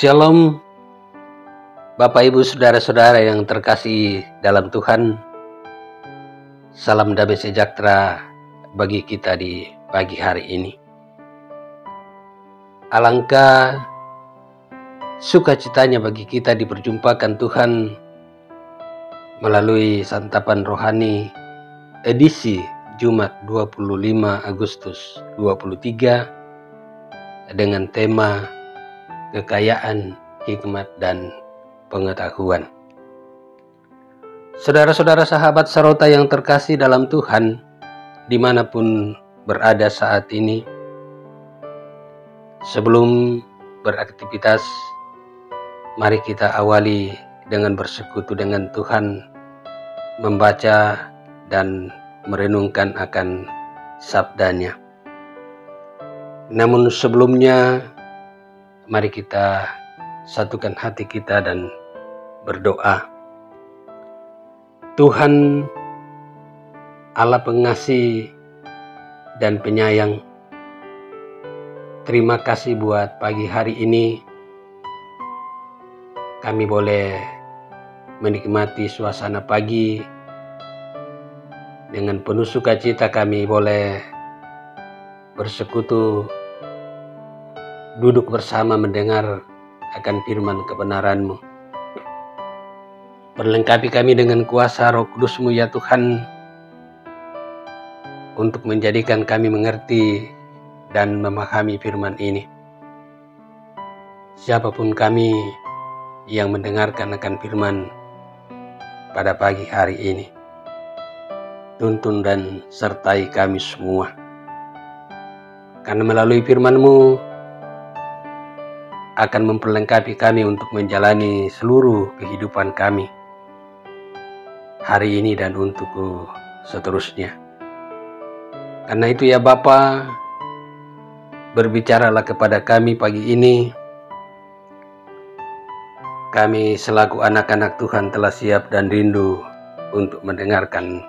Shalom Bapak Ibu Saudara-saudara yang terkasih dalam Tuhan. Salam damai sejahtera bagi kita di pagi hari ini. Alangkah sukacitanya bagi kita diperjumpakan Tuhan melalui santapan rohani edisi Jumat 25 Agustus 23 dengan tema kekayaan, hikmat, dan pengetahuan. Saudara-saudara sahabat sarota yang terkasih dalam Tuhan, dimanapun berada saat ini, sebelum beraktivitas, mari kita awali dengan bersekutu dengan Tuhan, membaca dan merenungkan akan sabdanya. Namun sebelumnya, mari kita satukan hati kita dan berdoa. Tuhan Allah pengasih dan penyayang, terima kasih buat pagi hari ini kami boleh menikmati suasana pagi. Dengan penuh sukacita kami boleh bersekutu, duduk bersama mendengar akan firman kebenaran-Mu. Perlengkapi kami dengan kuasa Roh Kudus-Mu ya Tuhan, untuk menjadikan kami mengerti dan memahami firman ini. Siapapun kami yang mendengarkan akan firman pada pagi hari ini, tuntun dan sertai kami semua. Karena melalui firman-Mu akan memperlengkapi kami untuk menjalani seluruh kehidupan kami hari ini dan untuk seterusnya. Karena itu ya Bapa, berbicaralah kepada kami pagi ini. Kami selaku anak-anak Tuhan telah siap dan rindu untuk mendengarkan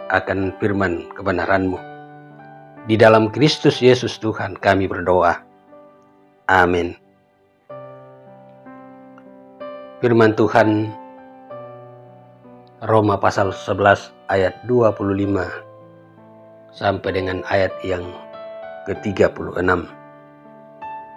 akan firman kebenaran-Mu. Di dalam Kristus Yesus Tuhan kami berdoa. Amin. Firman Tuhan Roma pasal 11 ayat 25 sampai dengan ayat yang ke-36.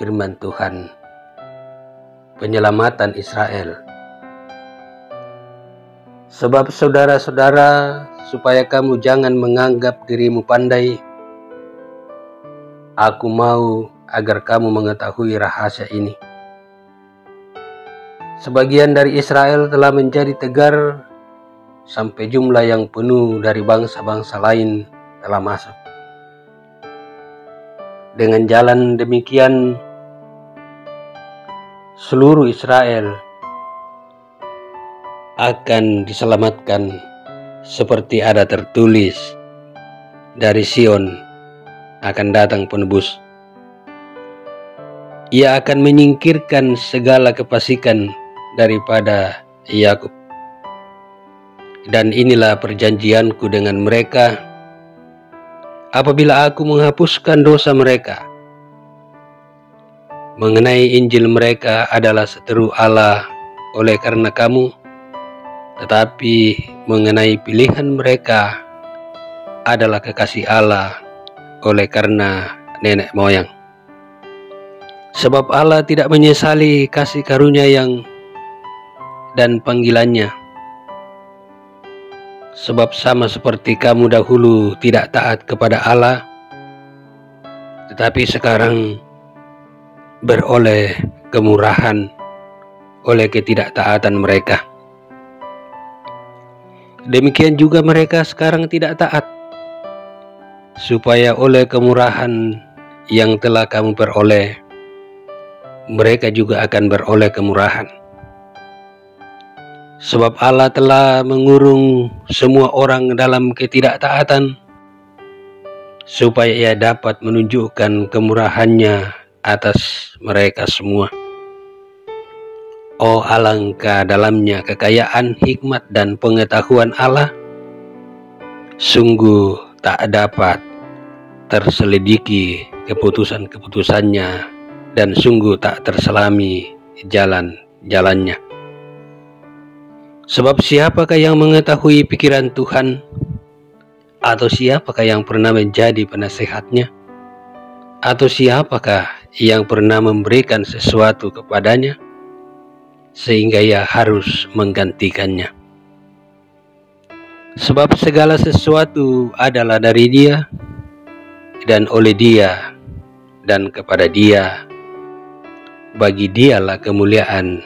Firman Tuhan, penyelamatan Israel. Sebab saudara-saudara, supaya kamu jangan menganggap dirimu pandai, aku mau agar kamu mengetahui rahasia ini. Sebagian dari Israel telah menjadi tegar, sampai jumlah yang penuh dari bangsa-bangsa lain telah masuk. Dengan jalan demikian, seluruh Israel akan diselamatkan, seperti ada tertulis, dari Sion akan datang penebus. Ia akan menyingkirkan segala kefasikan daripada Yakub. Dan inilah perjanjianku dengan mereka, apabila aku menghapuskan dosa mereka. Mengenai Injil mereka adalah seteru Allah oleh karena kamu, tetapi mengenai pilihan mereka adalah kekasih Allah oleh karena nenek moyang. Sebab Allah tidak menyesali kasih karunia dan panggilannya. Sebab sama seperti kamu dahulu tidak taat kepada Allah, tetapi sekarang beroleh kemurahan oleh ketidaktaatan mereka. Demikian juga mereka sekarang tidak taat, supaya oleh kemurahan yang telah kamu peroleh, mereka juga akan beroleh kemurahan. Sebab Allah telah mengurung semua orang dalam ketidaktaatan, supaya Ia dapat menunjukkan kemurahan-Nya atas mereka semua. Oh, alangkah dalamnya kekayaan, hikmat, dan pengetahuan Allah, sungguh tak dapat terselidiki keputusan-keputusannya, dan sungguh tak terselami jalan-jalannya. Sebab siapakah yang mengetahui pikiran Tuhan? Atau siapakah yang pernah menjadi penasehatnya? Atau siapakah yang pernah memberikan sesuatu kepadanya sehingga ia harus menggantikannya? Sebab segala sesuatu adalah dari Dia, dan oleh Dia, dan kepada Dia. Bagi Dialah kemuliaan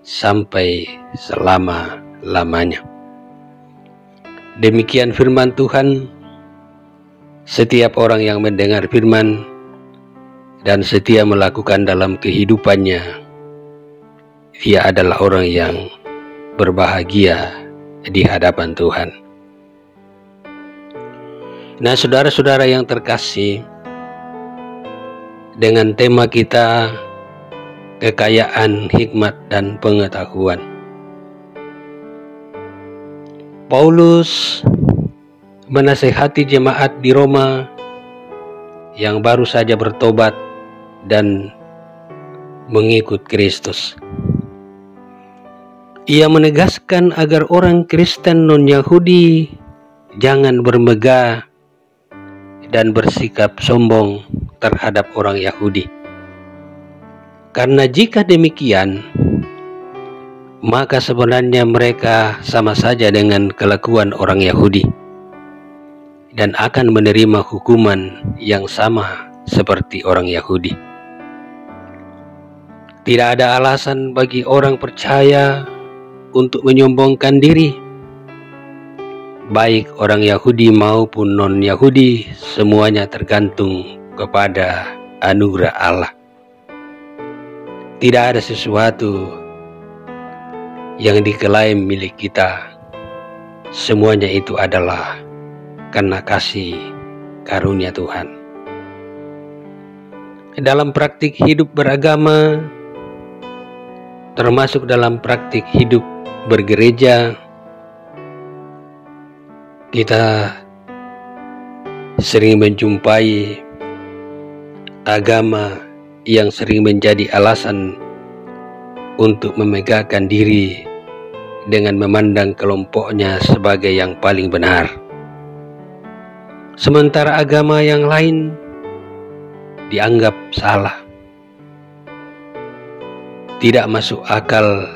sampai selama-lamanya. Demikian firman Tuhan. Setiap orang yang mendengar firman dan setia melakukan dalam kehidupannya, dia adalah orang yang berbahagia di hadapan Tuhan. Nah, saudara-saudara yang terkasih, dengan tema kita kekayaan hikmat dan pengetahuan, Paulus menasehati jemaat di Roma yang baru saja bertobat dan mengikut Kristus. Ia menegaskan agar orang Kristen non-Yahudi jangan bermegah dan bersikap sombong terhadap orang Yahudi. Karena jika demikian, maka sebenarnya mereka sama saja dengan kelakuan orang Yahudi dan akan menerima hukuman yang sama seperti orang Yahudi. Tidak ada alasan bagi orang percaya untuk menyombongkan diri. Baik orang Yahudi maupun non-Yahudi, semuanya tergantung kepada anugerah Allah. Tidak ada sesuatu yang diklaim milik kita. Semuanya itu adalah karena kasih karunia Tuhan. Dalam praktik hidup beragama, termasuk dalam praktik hidup bergereja, kita sering menjumpai agama yang sering menjadi alasan untuk memegahkan diri dengan memandang kelompoknya sebagai yang paling benar. Sementara agama yang lain dianggap salah. Tidak masuk akal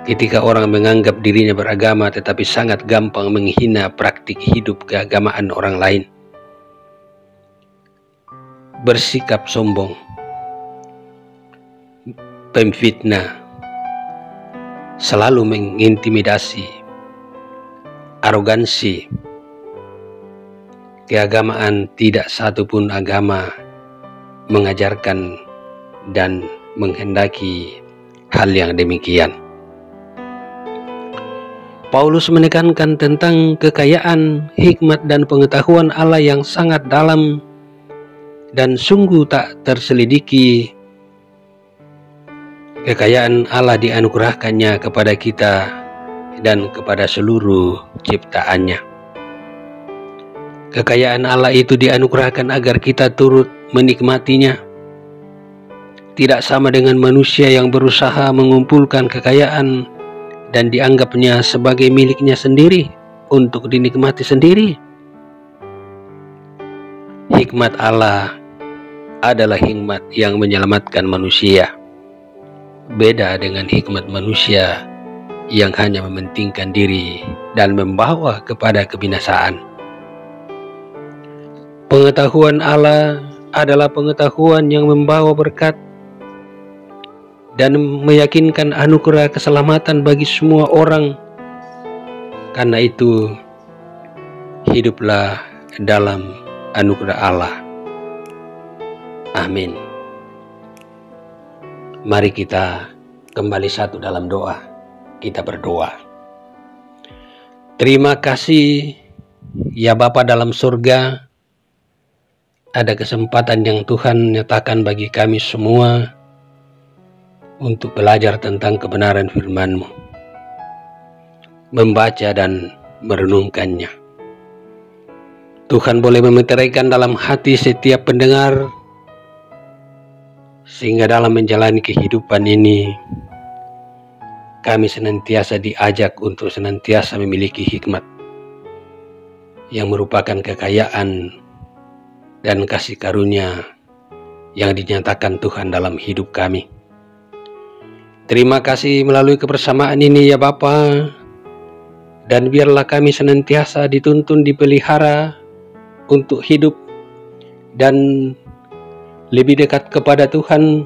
ketika orang menganggap dirinya beragama tetapi sangat gampang menghina praktik hidup keagamaan orang lain. Bersikap sombong, pemfitnah, selalu mengintimidasi, arogansi. Keagamaan tidak satupun agama mengajarkan dan menghendaki hal yang demikian. Paulus menekankan tentang kekayaan, hikmat dan pengetahuan Allah yang sangat dalam dan sungguh tak terselidiki. Kekayaan Allah dianugerahkannya kepada kita dan kepada seluruh ciptaannya. Kekayaan Allah itu dianugerahkan agar kita turut menikmatinya. Tidak sama dengan manusia yang berusaha mengumpulkan kekayaan dan dianggapnya sebagai miliknya sendiri untuk dinikmati sendiri. Hikmat Allah adalah hikmat yang menyelamatkan manusia. Beda dengan hikmat manusia yang hanya mementingkan diri dan membawa kepada kebinasaan. Pengetahuan Allah adalah pengetahuan yang membawa berkat dan meyakinkan anugerah keselamatan bagi semua orang. Karena itu, hiduplah dalam anugerah Allah. Amin. Mari kita kembali satu dalam doa. Kita berdoa. Terima kasih ya Bapa dalam surga. Ada kesempatan yang Tuhan nyatakan bagi kami semua untuk belajar tentang kebenaran firman-Mu, membaca dan merenungkannya. Tuhan boleh memeteraikan dalam hati setiap pendengar sehingga dalam menjalani kehidupan ini kami senantiasa diajak untuk senantiasa memiliki hikmat yang merupakan kekayaan dan kasih karunia yang dinyatakan Tuhan dalam hidup kami. Terima kasih melalui kebersamaan ini ya Bapa, dan biarlah kami senantiasa dituntun, dipelihara untuk hidup dan lebih dekat kepada Tuhan,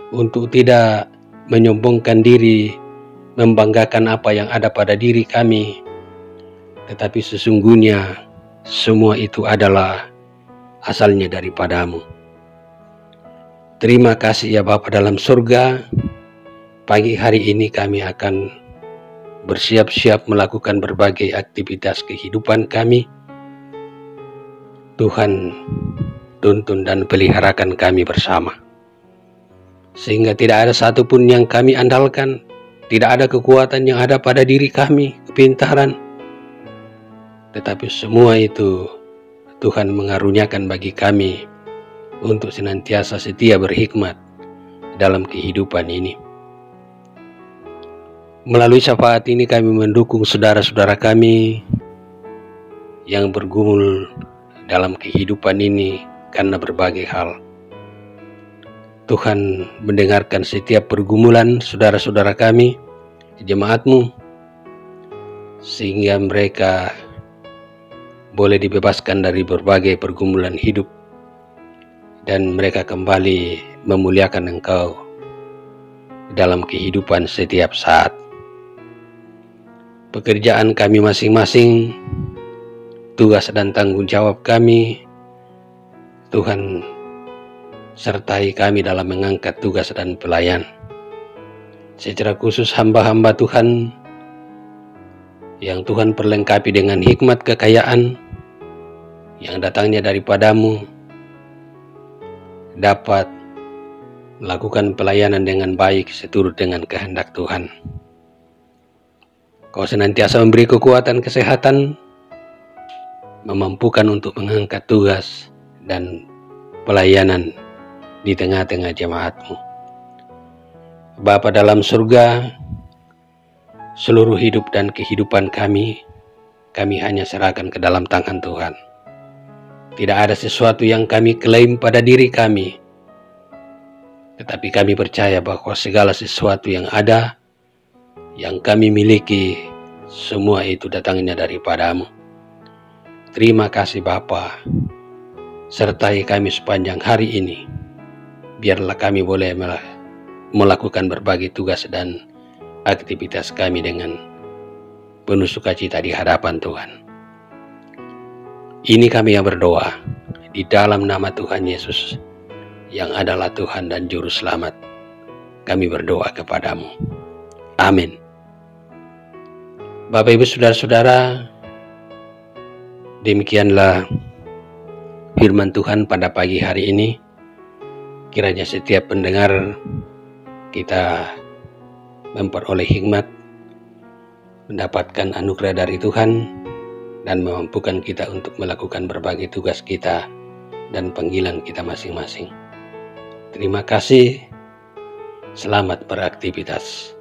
untuk tidak menyombongkan diri, membanggakan apa yang ada pada diri kami, tetapi sesungguhnya semua itu adalah asalnya daripada-Mu. Terima kasih ya Bapa dalam surga. Pagi hari ini kami akan bersiap-siap melakukan berbagai aktivitas kehidupan kami. Tuhan tuntun dan peliharakan kami bersama, sehingga tidak ada satupun yang kami andalkan, tidak ada kekuatan yang ada pada diri kami, kepintaran, tetapi semua itu Tuhan mengaruniakan bagi kami untuk senantiasa setia berhikmat dalam kehidupan ini. Melalui syafaat ini kami mendukung saudara-saudara kami yang bergumul dalam kehidupan ini karena berbagai hal. Tuhan mendengarkan setiap pergumulan saudara-saudara kami, jemaat-Mu, sehingga mereka boleh dibebaskan dari berbagai pergumulan hidup dan mereka kembali memuliakan Engkau dalam kehidupan setiap saat. Pekerjaan kami masing-masing, tugas dan tanggung jawab kami, Tuhan sertai kami dalam mengangkat tugas dan pelayan. Secara khusus hamba-hamba Tuhan yang Tuhan perlengkapi dengan hikmat kekayaan yang datangnya daripada-Mu, dapat melakukan pelayanan dengan baik seturut dengan kehendak Tuhan. Kau senantiasa memberi kekuatan kesehatan, memampukan untuk mengangkat tugas dan pelayanan di tengah-tengah jemaat-Mu. Bapa dalam surga, seluruh hidup dan kehidupan kami hanya serahkan ke dalam tangan Tuhan. Tidak ada sesuatu yang kami klaim pada diri kami, tetapi kami percaya bahwa segala sesuatu yang ada, yang kami miliki, semua itu datangnya daripada-Mu. Terima kasih Bapa, sertai kami sepanjang hari ini. Biarlah kami boleh melakukan berbagai tugas dan aktivitas kami dengan penuh sukacita di hadapan Tuhan. Ini kami yang berdoa di dalam nama Tuhan Yesus, yang adalah Tuhan dan Juru Selamat. Kami berdoa kepada-Mu. Amin. Bapak Ibu Saudara-saudara, demikianlah firman Tuhan pada pagi hari ini. Kiranya setiap pendengar kita memperoleh hikmat, mendapatkan anugerah dari Tuhan, dan memampukan kita untuk melakukan berbagai tugas kita dan panggilan kita masing-masing. Terima kasih, selamat beraktivitas.